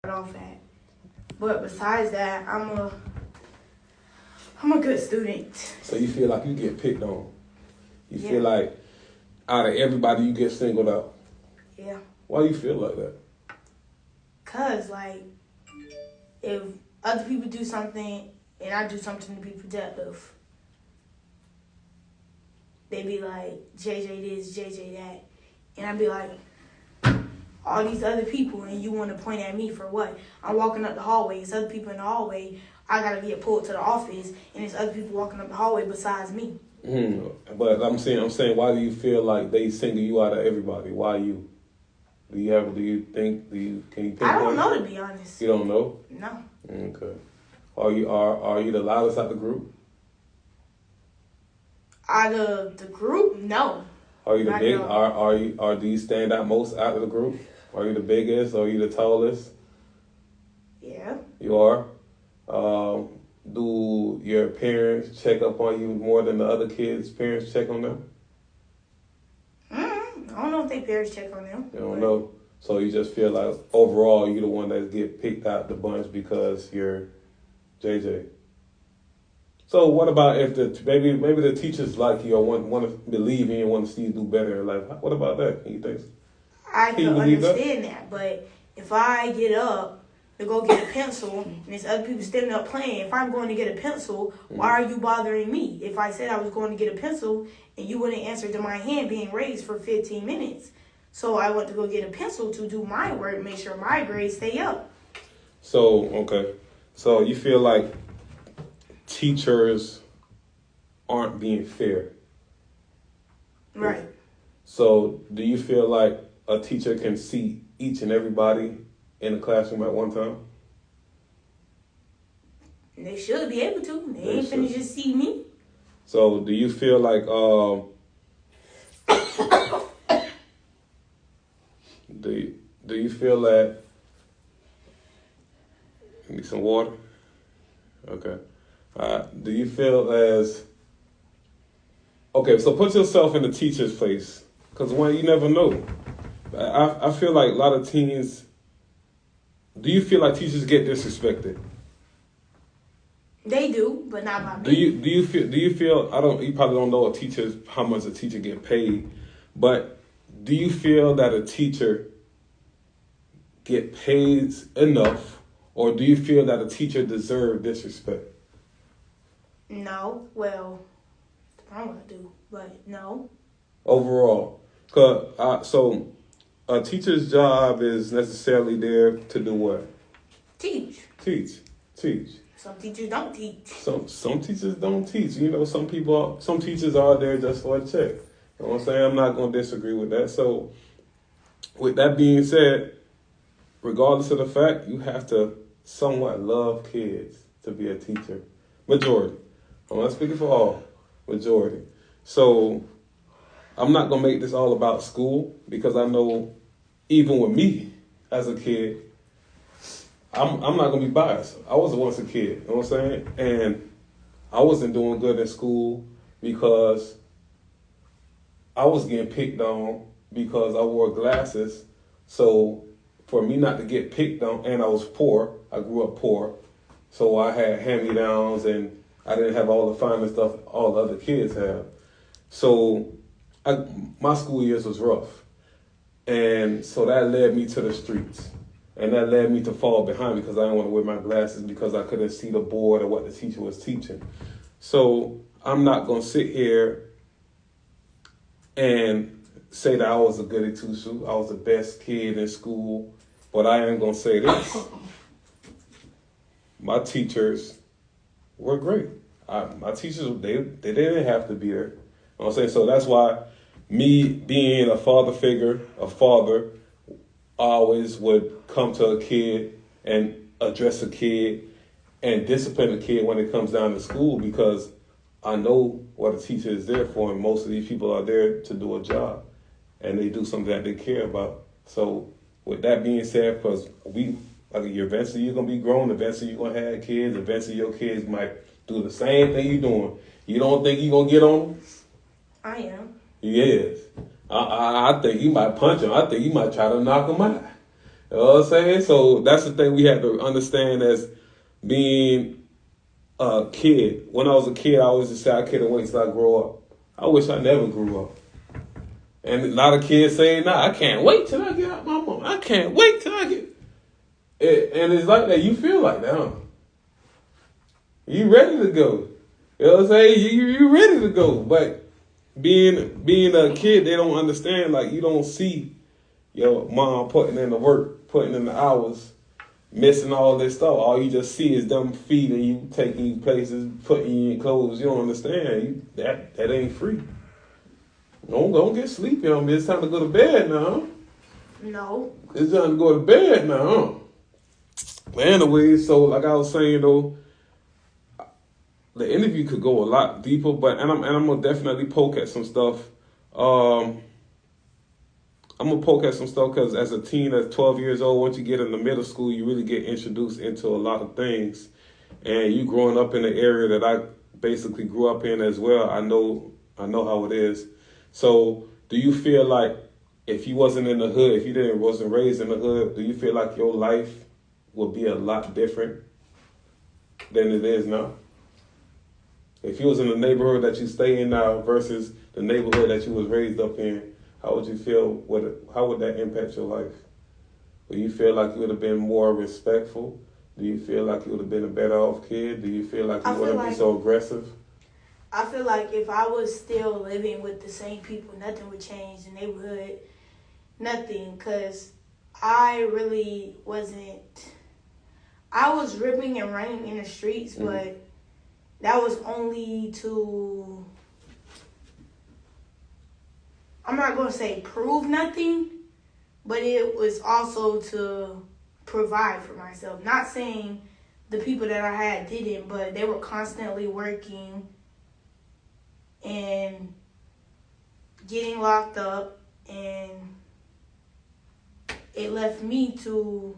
off at. But besides that, I'm a good student. So you feel like you get picked on. You Yeah. feel like out of everybody you get singled out. Yeah. Why you feel like that? Cause like if other people do something and I do something to be productive, they be like, JJ this, JJ that. And I be like, all these other people, and you want to point at me for what? I'm walking up the hallway. It's other people in the hallway. I got to get pulled to the office, and it's other people walking up the hallway besides me. But I'm saying, why do you feel like they single you out of everybody? Why you? Can you pinpoint? I don't know, to be honest. You don't know? No. Okay. Are you the loudest out the group? Out of the group, no. Are you the big? Do you stand out most out of the group? Are you the biggest? Are you the tallest? Yeah. You are. Do your parents check up on you more than the other kids' parents check on them? I don't know if they parents check on them. You don't know. So you just feel like overall you're the one that get picked out the bunch because you're JJ. So what about if maybe the teachers like you or want to believe in you, want to see you do better in life? What about that? You think? I can understand that, but if I get up to go get a pencil and there's other people standing up playing, if I'm going to get a pencil, why are you bothering me? If I said I was going to get a pencil and you wouldn't answer to my hand being raised for 15 minutes, so I went to go get a pencil to do my work, make sure my grades stay up. So so you feel like teachers aren't being fair. Right. So do you feel like a teacher can see each and everybody in the classroom at one time? They should be able to. They ain't finna just see me. So do you feel like do you feel that you need some water? Okay. Do you feel as okay? So put yourself in the teacher's place, because you never know. I feel like a lot of teens. Do you feel like teachers get disrespected? They do, but not by me. Do you feel? You probably don't know how much a teacher get paid, but do you feel that a teacher get paid enough, or do you feel that a teacher deserves disrespect? No, well, I don't want to do, but no. Overall, so a teacher's job is necessarily there to do what? Teach. Some teachers don't teach. Some teachers don't teach. You know, some teachers are there just for a check. You know what I'm saying? I'm not going to disagree with that. So, with that being said, regardless of the fact, you have to somewhat love kids to be a teacher. Majority. I'm not speaking for all. Majority. So, I'm not going to make this all about school, because I know even with me as a kid, I'm not going to be biased. I was once a kid, you know what I'm saying? And I wasn't doing good in school because I was getting picked on because I wore glasses. So for me not to get picked on, and I was poor, I grew up poor, so I had hand-me-downs and I didn't have all the finer stuff all the other kids have. So my school years was rough. And so that led me to the streets. And that led me to fall behind because I didn't want to wear my glasses because I couldn't see the board or what the teacher was teaching. So I'm not going to sit here and say that I was a goody two-shoes. I was the best kid in school. But I am going to say this. My teachers were great. My teachers, they didn't have to be there. You know what I'm saying? So that's why me being a father figure, I always would come to a kid and address a kid and discipline a kid when it comes down to school, because I know what a teacher is there for, and most of these people are there to do a job, and they do something that they care about. So with that being said, because eventually you're going to be grown, eventually you're going to have kids, eventually your kids might do the same thing you're doing. You don't think you're going to get on them? I am. Yes. I think you might punch him. I think you might try to knock him out. You know what I'm saying? So that's the thing we have to understand as being a kid. When I was a kid, I always just say I couldn't wait till I grow up. I wish I never grew up. And a lot of kids say, nah, I can't wait till I get out my mom. I can't wait till I get it. And it's like that. You feel like that, huh? You ready to go. You know what I'm saying? You ready to go. But being a kid, they don't understand. Like, you don't see your mom putting in the work, putting in the hours, missing all this stuff. All you just see is them feeding you, taking you places, putting you in clothes. You don't understand. That ain't free. Don't get sleepy on me. It's time to go to bed now. No. It's time to go to bed now. But anyway, so like I was saying though, the interview could go a lot deeper, but I'm gonna definitely poke at some stuff. I'm gonna poke at some stuff because as a teen, at 12 years old, once you get into middle school, you really get introduced into a lot of things. And you growing up in the area that I basically grew up in as well, I know how it is. So, do you feel like if you wasn't in the hood, if you wasn't raised in the hood, do you feel like your life would be a lot different than it is now? If you was in the neighborhood that you stay in now versus the neighborhood that you was raised up in, how would you feel? How would that impact your life? Do you feel like you would have been more respectful? Do you feel like you would have been a better off kid? Do you feel like you wouldn't be so aggressive? I feel like if I was still living with the same people, nothing would change. The neighborhood, nothing. Because I really wasn't... I was ripping and running in the streets, but that was only to... I'm not going to say prove nothing, but it was also to provide for myself. Not saying the people that I had didn't, but they were constantly working and getting locked up, and it left me to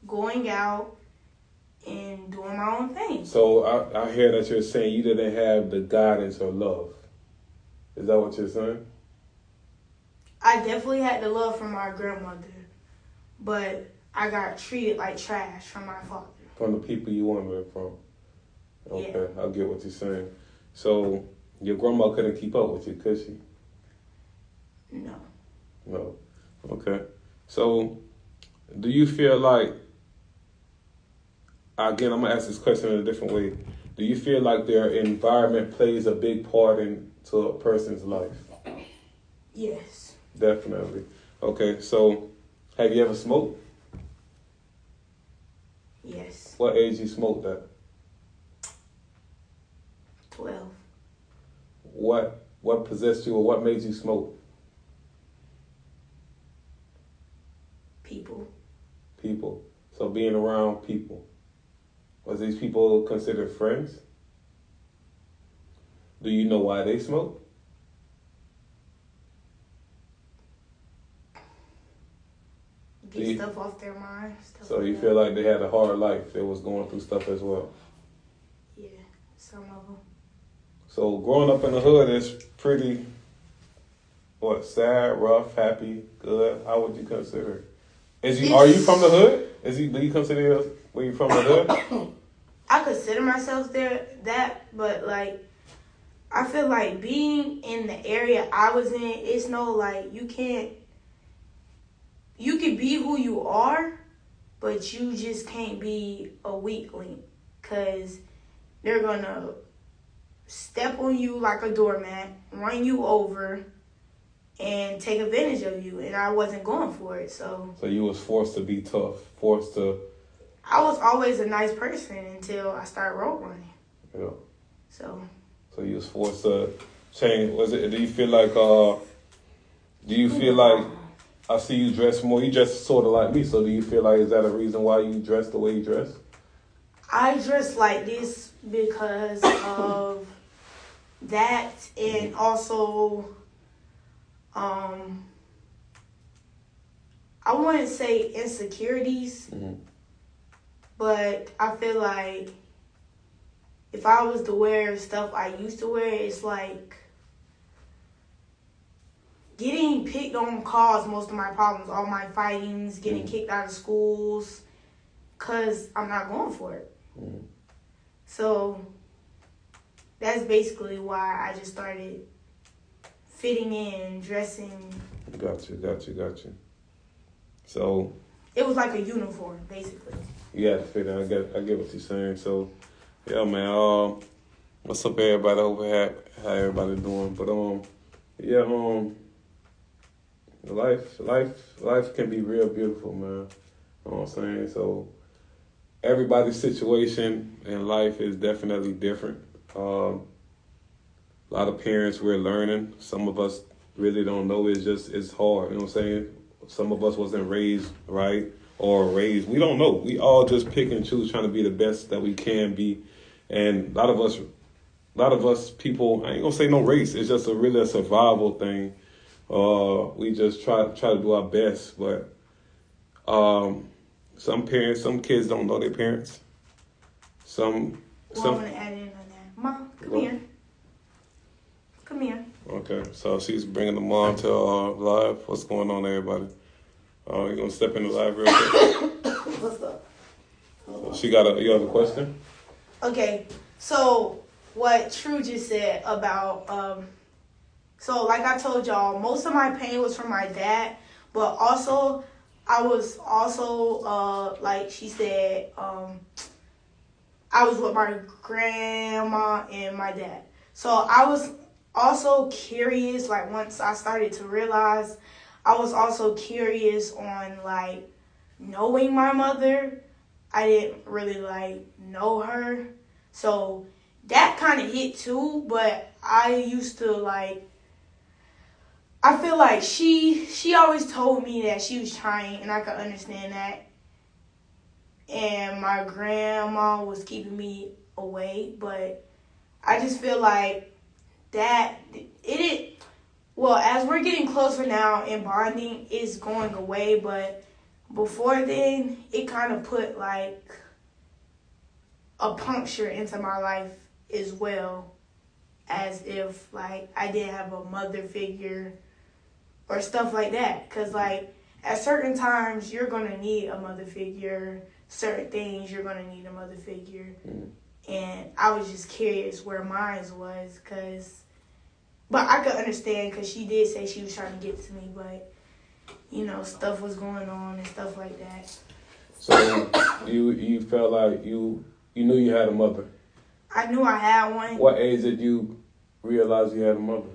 going out and doing my own thing. So I hear that you're saying you didn't have the guidance or love. Is that what you're saying? I definitely had the love from my grandmother, but I got treated like trash from my father. From the people you wanted it from. Okay, yeah. I get what you're saying. So your grandma couldn't keep up with you, could she? No. Okay. So do you feel like, again, I'm going to ask this question in a different way. Do you feel like their environment plays a big part into a person's life? Yes. Definitely. Okay, so have you ever smoked? Yes. What age you smoked at? 12. What possessed you or what made you smoke? People. So being around people. Was these people considered friends? Do you know why they smoke? Get stuff off their mind. So you feel like they had a hard life. They was going through stuff as well. Yeah, some of them. So growing up in the hood is pretty, sad, rough, happy, good? How would you consider it? Are you from the hood? Do you consider where you from the hood? I consider myself but like, I feel like being in the area I was in, it's no like, you can be who you are, but you just can't be a weakling, because they're going to step on you like a doormat, run you over, and take advantage of you, and I wasn't going for it, so... So you was forced to be tough, I was always a nice person until I started road running. Yeah. So you was forced to change. Do you feel like, I see you dress more, you dress sort of like me, so do you feel like, is that a reason why you dress the way you dress? I dress like this because of that, and also, I wouldn't say insecurities, but I feel like if I was to wear stuff I used to wear, it's like getting picked on caused most of my problems, all my fightings, getting kicked out of schools, because I'm not going for it. So that's basically why I just started fitting in, dressing. Got you. So it was like a uniform, basically. You had to fit in. I get what you're saying. So, yeah, man. What's up, everybody? Over how everybody doing? But yeah, life can be real beautiful, man. You know what I'm saying? So everybody's situation in life is definitely different. A lot of parents, we're learning. Some of us really don't know. It's hard. You know what I'm saying? Some of us wasn't raised right we don't know. We all just pick and choose, trying to be the best that we can be. And a lot of us people, I ain't gonna say no race. It's just really a survival thing. We just try to do our best, but some kids don't know their parents. I want to add in on that. Mom, come here. Okay, so she's bringing the mom to live. What's going on, everybody? You gonna step in the live real quick? What's up? You have a question? Okay, so what True just said about so like I told y'all, most of my pain was from my dad, but also I was also like she said, I was with my grandma and my dad. So I was also curious, like once I started to realize, I was also curious on like knowing my mother. I didn't really like know her. So that kind of hit too, but I used to like, I feel like she always told me that she was trying, and I could understand that. And my grandma was keeping me away, but I just feel like that as we're getting closer now and bonding is going away, but before then, it kind of put like a puncture into my life as well, as if like I didn't have a mother figure or stuff like that. Because like at certain times, you're going to need a mother figure. Certain things, you're going to need a mother figure. And I was just curious where mine was, but I could understand because she did say she was trying to get to me, but, stuff was going on and stuff like that. So you felt like you knew you had a mother? I knew I had one. What age did you realize you had a mother?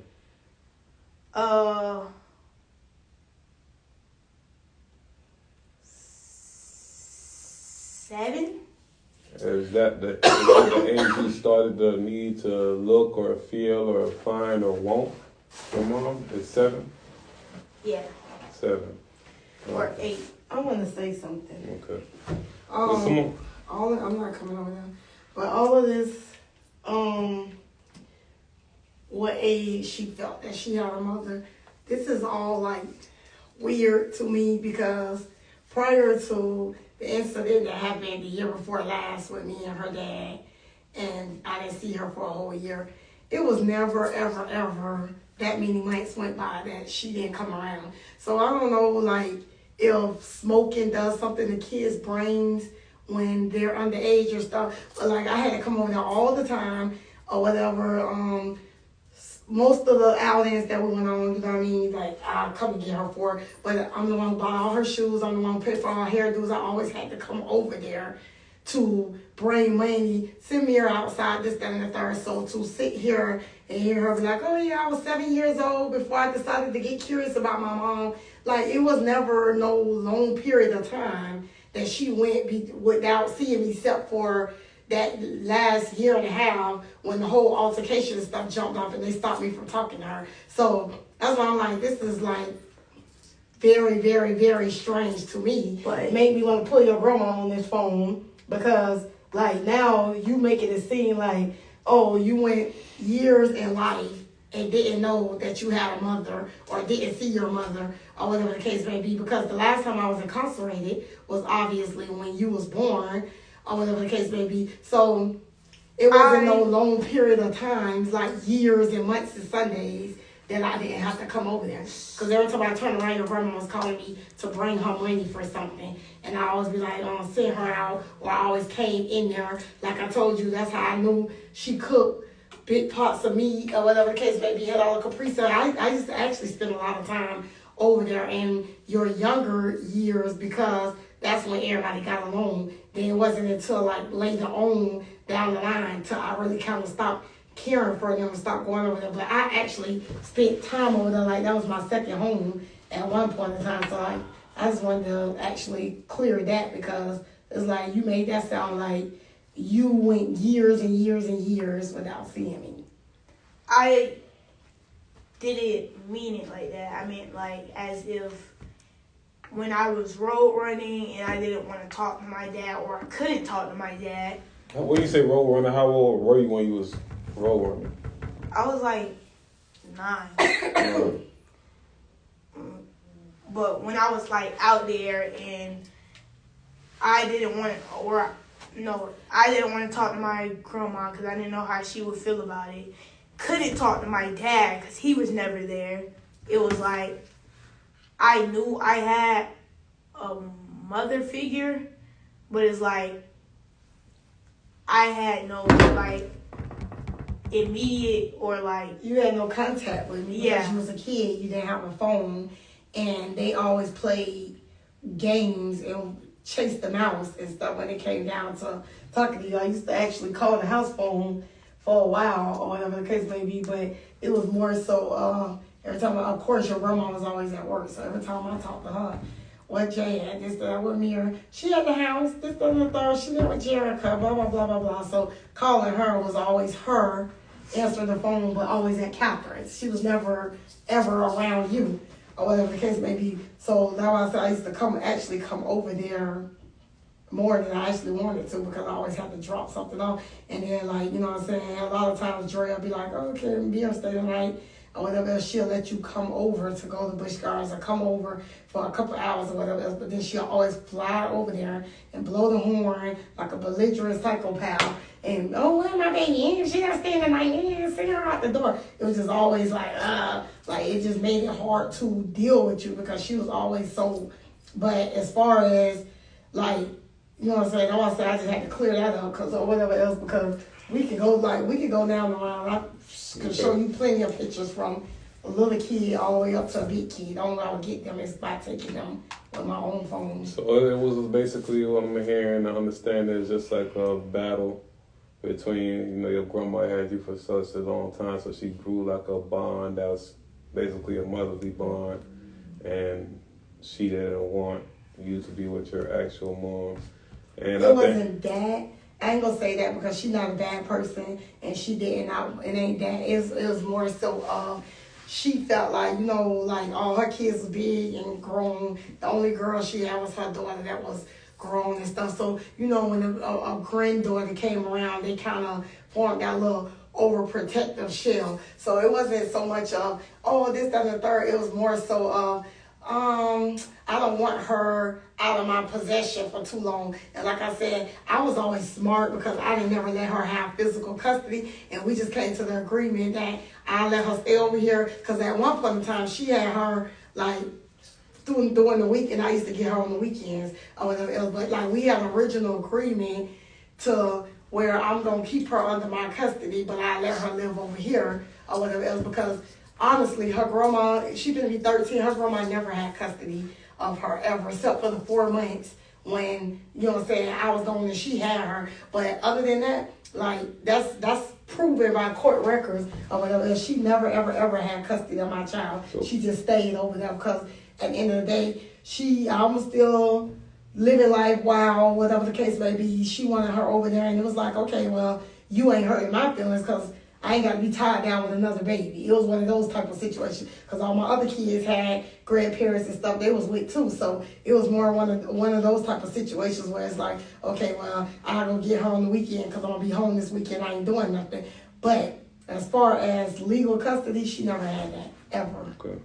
7. Is that the age you started to need to look or feel or find or want your mom? Is 7? Yeah. 7. Or 8. I want to say something. Okay. I'm not coming over there, but all of this, what age she felt that she had a mother, this is all like weird to me because prior to the incident that happened the year before last with me and her dad, and I didn't see her for a whole year, it was never, ever, ever that many months went by that she didn't come around. So I don't know, like, if smoking does something to kids' brains when they're underage or stuff. But, like, I had to come over there all the time or whatever. Most of the outings that we went on, you know what I mean, like, I'll come and get her for it. But I'm the one who bought all her shoes. I'm the one who paid for all her hairdos. I always had to come over there to bring money, send me her outside, this, that, and the third. So to sit here and hear her be like, oh, yeah, I was 7 years old before I decided to get curious about my mom. Like, it was never no long period of time that she went without seeing me except for that last year and a half when the whole altercation and stuff jumped off and they stopped me from talking to her. So that's why I'm like, this is like very, very, very strange to me. But it made me want to pull your grandma on this phone because like now you make it seem like, oh, you went years in life and didn't know that you had a mother or didn't see your mother or whatever the case may be, because the last time I was incarcerated was obviously when you was born or whatever the case may be. So it wasn't no long period of times, like years and months and Sundays, that I didn't have to come over there. Because every time I turned around, your grandma was calling me to bring her money for something. And I always be like, send her out. Or I always came in there. Like I told you, that's how I knew she cooked big pots of meat or whatever the case may be, had all the Capri Sun. I used to actually spend a lot of time over there in your younger years because that's when everybody got along. Then it wasn't until like later on down the line till I really kind of stopped caring for them and stopped going over there. But I actually spent time over there, like that was my second home at one point in time. So I just wanted to actually clear that because it's like you made that sound like you went years and years and years without seeing me. I didn't mean it like that. I meant like as if when I was road running and I didn't want to talk to my dad or I couldn't talk to my dad. When you say road running, how old were you when you was road running? I was like 9. But when I was like out there and I didn't want to talk to my grandma because I didn't know how she would feel about it. Couldn't talk to my dad because he was never there. It was like I knew I had a mother figure, but it's like I had no like immediate or like you had no contact with me because you was a kid. You didn't have a phone, and they always played games and chased the mouse and stuff when it came down to talking to you. I used to actually call the house phone for a while or whatever the case may be, but it was more so every time, of course, your grandma was always at work, so every time I talked to her, what Jay had, this, that, with Mira, she at the house, this, that, and the third, she there with Jerica, blah, blah, blah, blah, blah. So calling her was always her answering the phone, but always at Catherine's. She was never, ever around you, or whatever the case may be. So that's why I said I used to come over there more than I actually wanted to because I always had to drop something off. And then, like, you know what I'm saying, a lot of times Dre will be like, oh, okay, be here stay tonight, or whatever else. She'll let you come over to go to Busch Gardens or come over for a couple hours or whatever else. But then she'll always fly over there and blow the horn like a belligerent psychopath. And, oh, where my baby? And she got to stay the night. And send her out the door. It was just always like it just made it hard to deal with you because she was always so. But as far as, like, you know what I'm saying? I just had to clear that up or whatever else because we could go down the line. I could show you plenty of pictures from a little kid all the way up to a big kid. The only way I would get them is by taking them with my own phone. So it was basically what I'm hearing and understanding is just like a battle between, your grandma had you for such a long time, so she grew like a bond that was basically a motherly bond, and she didn't want you to be with your actual mom. And it wasn't that. I ain't gonna say that because she's not a bad person, and she didn't. It ain't that. It was more so. She felt like like all her kids was big and grown. The only girl she had was her daughter that was grown and stuff. So when a granddaughter came around, they kind of formed that little overprotective shell. So it wasn't so much of this, that, and the third. It was more so of I don't want her out of my possession for too long. And like I said, I was always smart because I didn't never let her have physical custody. And we just came to the agreement that I let her stay over here. Because at one point in time, she had her like during the week, and I used to get her on the weekends or whatever else. But like we had an original agreement to where I'm going to keep her under my custody, but I let her live over here or whatever else because honestly, her grandma, she gonna be 13. Her grandma never had custody of her ever, except for the 4 months when, I was gone and she had her. But other than that, like, that's proven by court records or whatever. She never, ever, ever had custody of my child. She just stayed over there because at the end of the day, I was still living life wild, whatever the case may be. She wanted her over there, and it was like, okay, well, you ain't hurting my feelings because I ain't got to be tied down with another baby. It was one of those type of situations because all my other kids had grandparents and stuff they was with too. So it was more one of those type of situations where it's like, okay, well, I go get her on the weekend because I'm going to be home this weekend. I ain't doing nothing. But as far as legal custody, she never had that, ever. Okay.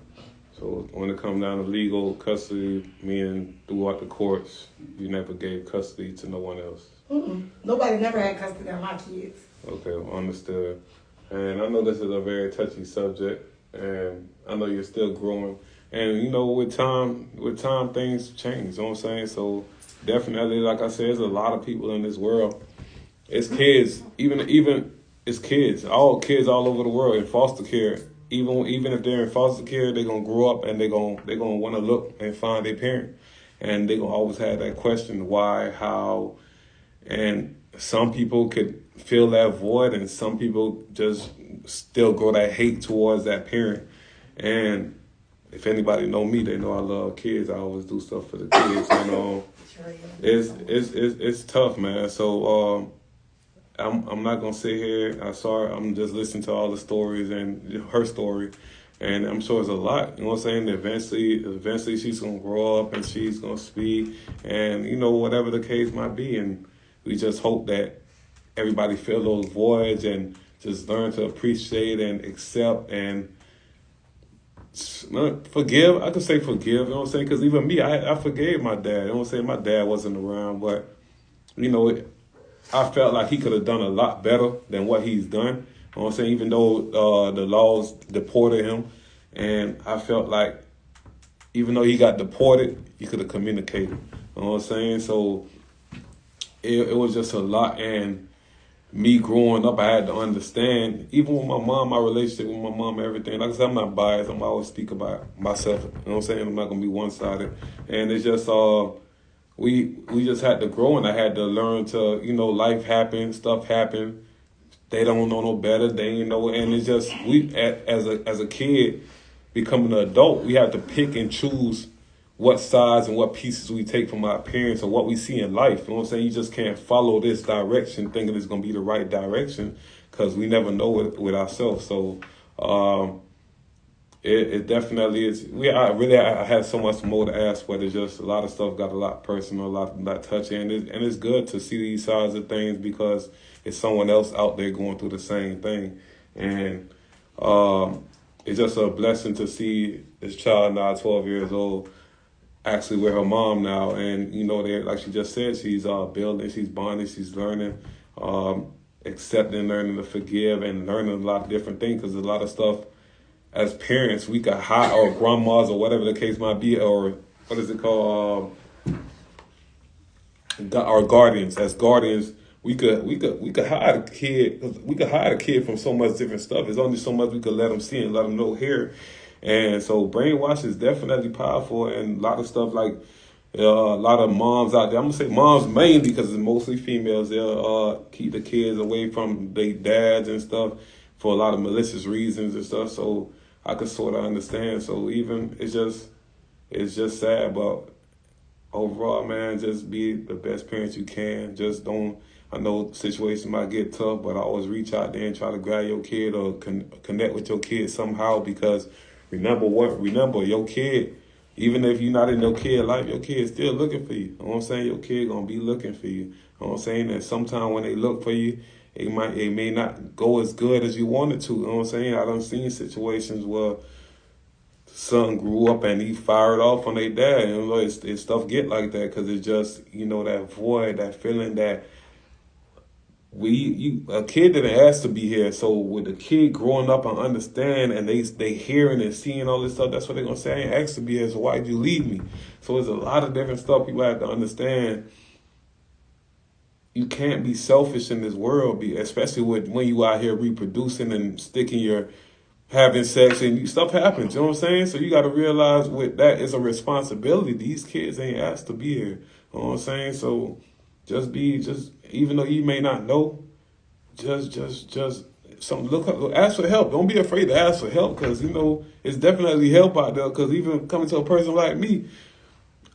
So when it comes down to legal custody, meaning throughout the courts, you never gave custody to no one else? Nobody never had custody of my kids. Okay, understood. And I know this is a very touchy subject, and I know you're still growing. And you know, with time, things change. You know what I'm saying? So definitely, like I said, there's a lot of people in this world. It's kids, even it's kids, all over the world in foster care. Even if they're in foster care, they're gonna grow up and they're gonna want to look and find their parent, and they're gonna always have that question: why, how, and some people could fill that void, and some people just still grow that hate towards that parent. And if anybody know me, they know I love kids. I always do stuff for the kids. It's tough, man. So I'm not gonna sit here. I'm just listening to all the stories and her story, and I'm sure it's a lot. You know what I'm saying? Eventually she's gonna grow up and she's gonna speak, and you know, whatever the case might be. And we just hope that everybody fill those voids and just learn to appreciate and accept and forgive. I could say forgive. You know what I'm saying? Because even me, I forgave my dad. You know what I'm saying? My dad wasn't around, but you know, I felt like he could have done a lot better than what he's done. You know what I'm saying? Even though the laws deported him, and I felt like even though he got deported, he could have communicated. You know what I'm saying? So it was just a lot. And me growing up, I had to understand, even with my mom, my relationship with my mom, everything. Like I said, I'm not biased. I'm always speak about myself. You know what I'm saying? I'm not going to be one-sided. And it's just, we just had to grow, and I had to learn to, you know, life happened, stuff happened. They don't know no better. They ain't know. And it's just, as a kid, becoming an adult, we have to pick and choose what sides and what pieces we take from our parents or what we see in life. You know what I'm saying? You just can't follow this direction thinking it's going to be the right direction, because we never know it with ourselves. So it definitely is. I had so much more to ask, but it's just a lot of stuff got a lot personal, a lot touchy. And it's good to see these sides of things, because it's someone else out there going through the same thing. And it's just a blessing to see this child now, 12 years old, actually with her mom now. And, you know, like she just said, she's building, she's bonding, she's learning, accepting, learning to forgive, and learning a lot of different things, because there's a lot of stuff as parents we could hide, or grandmas, or whatever the case might be, or what is it called? Our guardians. As guardians, we could hide a kid. We could hide a kid from so much different stuff. There's only so much we could let them see and let them know here. And so brainwash is definitely powerful, and a lot of stuff like a lot of moms out there. I'm gonna say moms mainly, because it's mostly females. They'll keep the kids away from their dads and stuff for a lot of malicious reasons and stuff. So I could sort of understand. So even it's just sad, but overall, man, just be the best parents you can. Just don't. I know situations might get tough, but I always reach out there and try to grab your kid or connect with your kid somehow, because remember your kid, even if you're not in your kid life, your kid's still looking for you. You know what I'm saying? Your kid gonna be looking for you. You know what I'm saying? And sometimes when they look for you, it may not go as good as you wanted to. You know what I'm saying? I done seen situations where the son grew up and he fired off on their dad. You know, it's stuff get like that, because it's just, you know, that void, that feeling that a kid didn't ask to be here. So with the kid growing up and understand, and they hearing and seeing all this stuff, that's what they're gonna say. I ain't asked to be here, so why'd you leave me? So there's a lot of different stuff people have to understand. You can't be selfish in this world, especially when you out here reproducing and having sex, and stuff happens. You know what I'm saying? So you got to realize with that, it's a responsibility. These kids ain't asked to be here. You know what I'm saying? So just even though you may not know, just ask for help. Don't be afraid to ask for help, because you know it's definitely help out there. Because even coming to a person like me,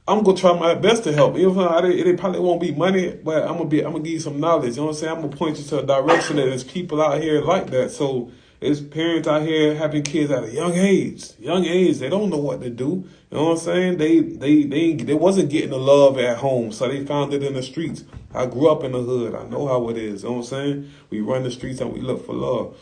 I'm gonna try my best to help. Even though it probably won't be money, but I'm gonna give you some knowledge. You know what I'm saying? I'm gonna point you to a direction that there's people out here like that. So there's parents out here having kids at a young age. They don't know what to do. You know what I'm saying? They wasn't getting the love at home, so they found it in the streets. I grew up in the hood. I know how it is. You know what I'm saying? We run the streets and we look for love.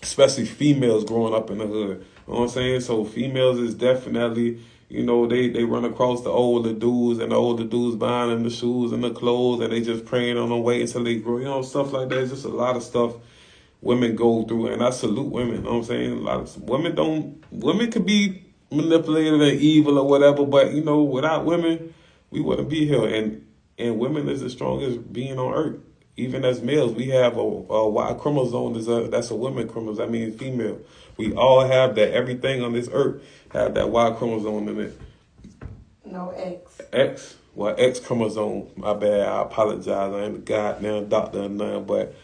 Especially females growing up in the hood. You know what I'm saying? So females is definitely, you know, they run across the older dudes, and the older dudes buying them the shoes and the clothes, and they just praying on them, wait until they grow. You know, stuff like that. It's just a lot of stuff women go through, and I salute women. You know what I'm saying? A lot of women could be manipulated and evil or whatever, but you know, without women, we wouldn't be here. And women is the strongest being on earth. Even as males, we have a Y chromosome. That's a woman chromosome. That means female. We all have that. Everything on this earth have that Y chromosome in it. No X. X? Well, X chromosome. My bad. I apologize. I ain't a goddamn doctor or nothing, but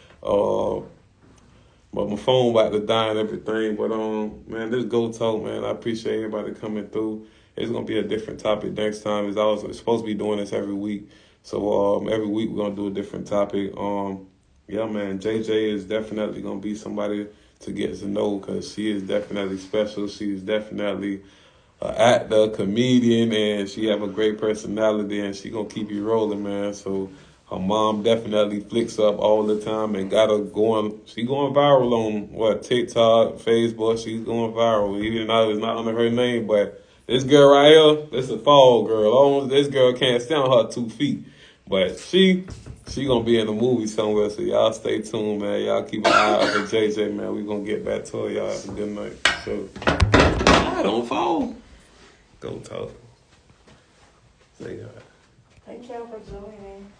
my phone about to die and everything. But man, this Go Talk, man. I appreciate everybody coming through. It's gonna be a different topic next time. It's supposed to be doing this every week. So every week we're gonna do a different topic. Yeah, man, JJ is definitely gonna be somebody to get to know because she is definitely special. She is definitely an actor, comedian, and she have a great personality, and she gonna keep you rolling, man. So her mom definitely flicks up all the time and got her going. She going viral on TikTok, Facebook. She's going viral, even though it's not under her name, but. This girl right here, this a fall girl. This girl can't stand on her 2 feet. But she gonna be in a movie somewhere, so y'all stay tuned, man. Y'all keep an eye out for JJ, man. We gonna get back to her. Y'all have a good night. So, I don't fall. Go Talk. Say hi. Thank y'all for joining.